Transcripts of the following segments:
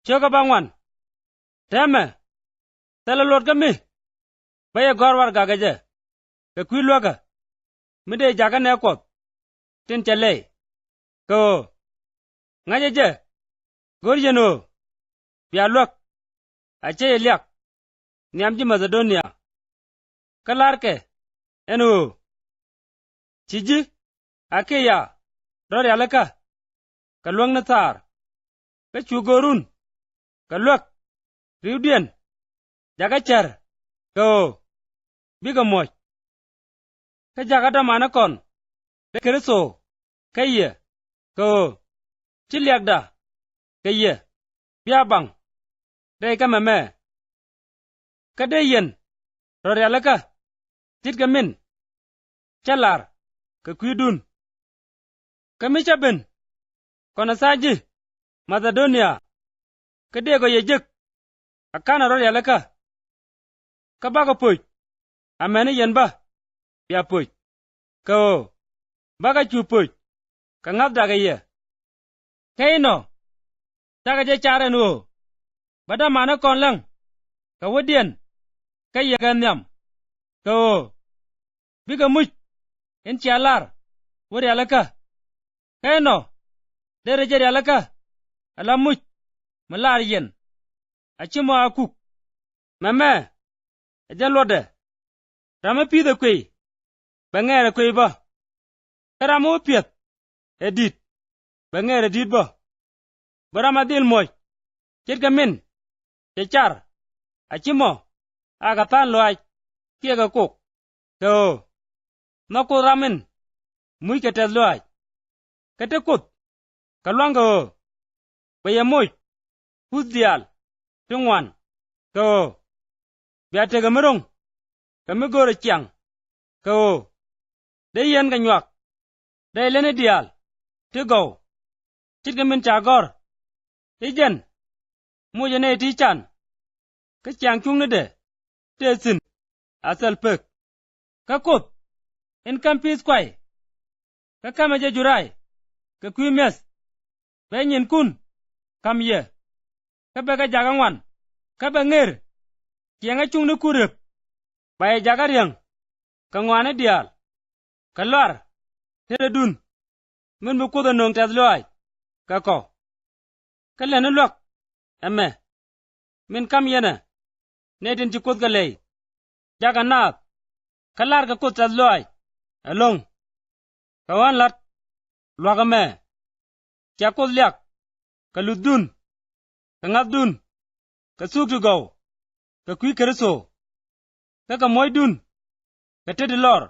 choka bangwan teme tala lot kami baya gorwar gagaje ka kwilwaga mide jaga ne ko tin chale ko ngajeje gorjeno bialwak ache yak niamji Macedonia kalarke enu chiji akeya ror yalaka kalwang natar ka chugorun kalwak riudien jaga char ko biga moj ka jaga da mana kon de kreso kaye ko chilyak da kaye biabang de ka meme ka de yen ror yalaka tit ka min chalar ka kwidun kami chaben kona saji Macedonia kede go yejek akana ror yalaka ka baga puj amene yen ba ya puj ko baga chu puj ka ngab daga ye kaino daga je chare no bada mana kon lang ka wodien ka ye ganyam ko biga muj en chalar wor yalaka kaino dere je yalaka ala muj malar yen achimo akuk mame ajalode rama pide kwe bangere kwe ba karamo piet edit bangere dit ba barama dil moj chit gamin chechar achimo agatan loaj kiega kuk to noko ramin muy ketes loaj kete kut kalwango baya moj huzdial tungwan ko biate gamerong kamigore chiang ko de yen ganyak de lene dial tigo chit gamin chagor ijen mujene tichan ka chiang chung ne de tesin asal pek ka kut in kampis kwai ka kamaje jurai ka kwimes benyin kun kam ye ka bega jagangwan ka benger kianga chung ne kurep baye jagariang ka ngwane dial ka lar tere dun men bu kudo nong tas loai ka ko ka lene lok emme min kam yena nedin ti kut ka lei jaga naat ka lar ka kut tas loai along ka wan lat lwaga me cha kut lyak ka ludun ka ngabdun ka suktu gaw ka kwi kereso ka moy dun ka tedi lor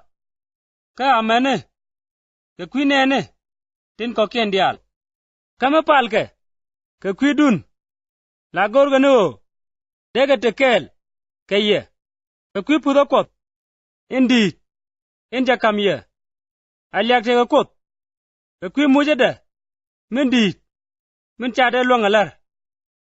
ka amene ka kwi nene tin ko kendial kama palke ka kwi dun la gorga no dega tekel kaye ka kwi pudo kot indi inja kamye alyak te ka kot ka kwi mujede min di min chade longalar